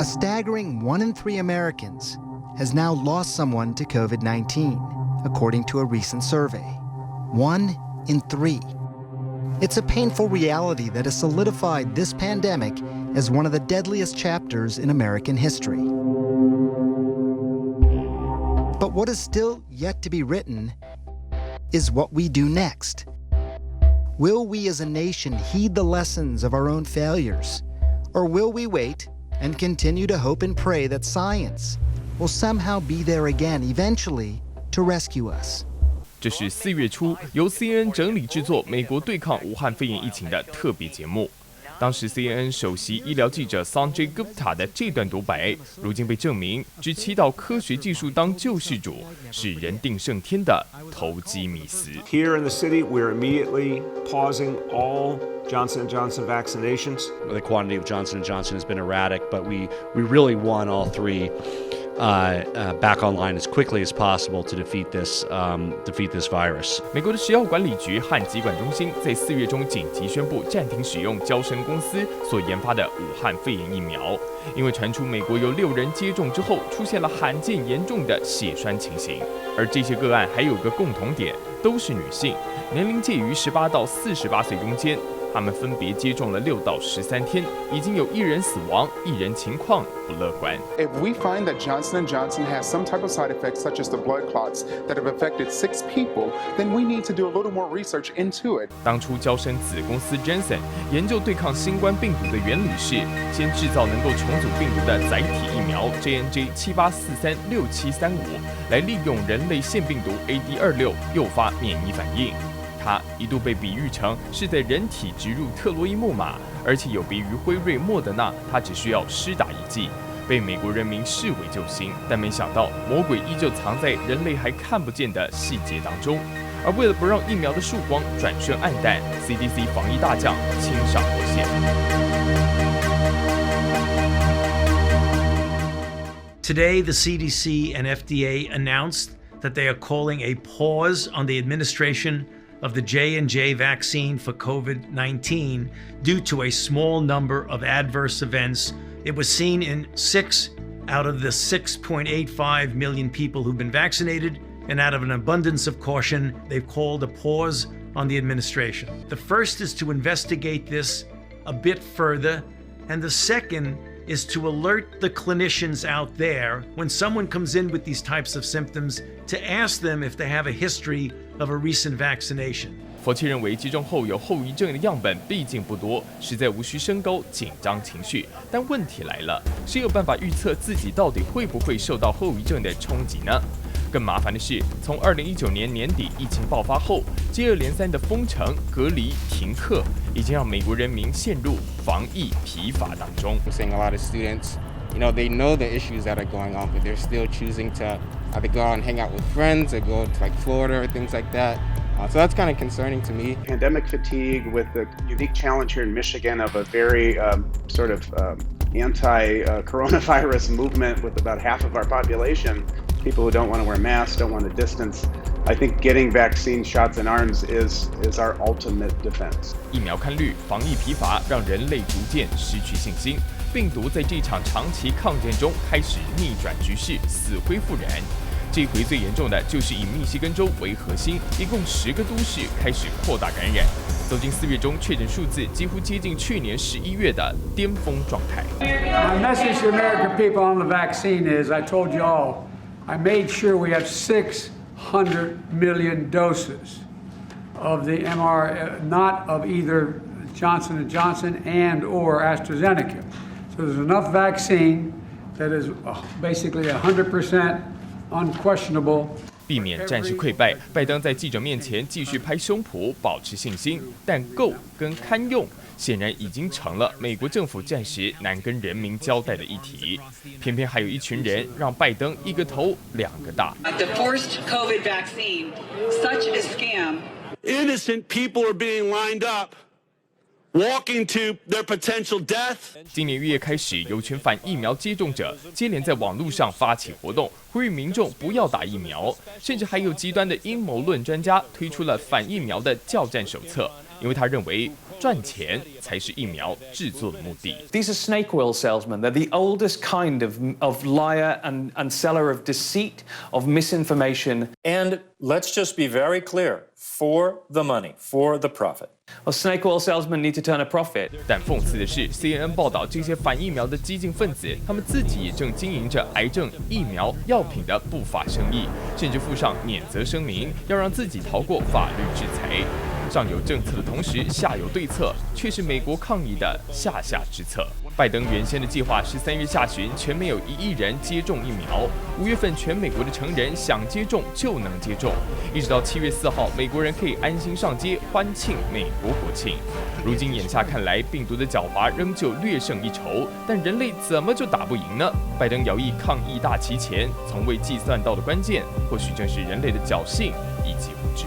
A staggering 1 in 3 Americans has now lost someone to COVID-19, according to a recent survey. 1 in 3. It's a painful reality that has solidified this pandemic as one of the deadliest chapters in American history. But what is still yet to be written is what we do next. Will we as a nation heed the lessons of our own failures? Or will we wait and continue to hope and pray that science will somehow be there again eventually to rescue us? 这是4月初由 CNN 整理制作美国对抗武汉肺炎疫情的特别节目。当时 CNN 首席医疗记者 Sanjay Gupta 的这段独白，如今被证明只祈祷科学技术当救世主，是人定胜天的投机迷思。Here in the city, we're immediately pausing all Johnson & Johnson vaccinations. The quantity of Johnson & Johnson has been erratic, but we really want all three back online as quickly as possible to defeat this virus. 美国的食药管理局和疾管中心在4月中紧急宣布暂停使用嬌生公司所研发的武汉肺炎疫苗，因为传出美国有6人接种之后出现了罕见严重的血栓情形，而这些个案还有个共同点，都是女性，年龄介于18到48岁中间。他们分别接种了6到13天，已经有1人死亡，1人情况不乐观。If we find that Johnson & Johnson has some type of side effects, such as the blood clots that have affected 6 people, then we need to do a little more research into it. 当初嬌生子公司 Janssen 研究对抗新冠病毒的原理是，先制造能够重组病毒的载体疫苗 JNJ78436735，来利用人类腺病毒 AD26 诱发免疫反应。它一度被比喻成是在人体植入特洛伊木马，而且有别于辉瑞、莫德纳，它只需要施打1剂，被美国人民视为救星。但没想到，魔鬼依旧藏在人类还看不见的细节当中。而为了不让疫苗的曙光转瞬黯淡 ，CDC 防疫大将亲上火线。Today, the CDC and FDA announced that they are calling a pause on the administration of the J&J vaccine for COVID-19 due to a small number of adverse events. It was seen in 6 out of the 6.85 million people who've been vaccinated, and out of an abundance of caution, they've called a pause on the administration. The first is to investigate this a bit further, and the second is to alert the clinicians out there when someone comes in with these types of symptoms to ask them if they have a history of a recent vaccination. 佛奇认为，接种后有后遗症的样本毕竟不多，实在无需升高紧张情绪。但问题来了，谁有办法预测自己到底会不会受到后遗症的冲击呢？更麻烦的是，从2019年年底疫情爆发后，接二连三的封城、隔离、停课，已经让美国人民陷入防疫疲乏当中。We're seeing a lot of students, they know the issues that are going on, but they're still choosing to either go out and hang out with friends or go to Florida or things like that. So that's kind of concerning to me. Pandemic fatigue with the unique challenge here in Michigan of a very sort of anti-coronavirus movement with about half of our population, people who don't want to wear masks, don't want to distance. I think getting vaccine shots in arms is our ultimate defense. 疫苗看绿，防疫疲乏，让人类逐渐失去信心。病毒在这场长期抗战中开始逆转局势，死灰复燃。这回最严重的就是以密西根州为核心，一共10个都市开始扩大感染。走进4月中，确诊数字几乎接近去年11月的巅峰状态。My message to the American people on the vaccine is, I told you all, I made sure we have 600 million doses of the not of either Johnson & Johnson and or AstraZeneca. So there's enough vaccine that is basically 100% unquestionable. 避免战事溃败，拜登在记者面前继续拍胸脯，保持信心。但够跟堪用，显然已经成了美国政府暂时难跟人民交代的议题。偏偏还有一群人让拜登一个头两个大。The forced COVID vaccine, such a scam. Innocent people are being lined up walking to their potential death. 今年1月开始，有群反疫苗接种者接连在网络上发起活动，呼吁民众不要打疫苗，甚至还有极端的阴谋论专家推出了反疫苗的教战手册，因为他认为赚钱才是疫苗制作的目的。These are snake oil salesmen. They're the oldest kind of liar and seller of deceit, of misinformation. And let's just be very clear, for the money, for the profit. Well, snake oil salesmen need to turn a profit. 但讽刺的是 ，CNN 报道这些反疫苗的激进分子，他们自己也正经营着癌症、疫苗、药品的不法生意，甚至附上免责声明，要让自己逃过法律制裁。上有政策的同时，下有对策，却是美国抗疫的下下之策。拜登原先的计划是3月下旬全美有1亿人接种疫苗，5月份全美国的成人想接种就能接种，一直到7月4号，美国人可以安心上街欢庆美国国庆。如今眼下看来，病毒的狡猾仍旧略胜一筹，但人类怎么就打不赢呢？拜登摇曳抗疫大旗前，从未计算到的关键，或许正是人类的侥幸以及无知。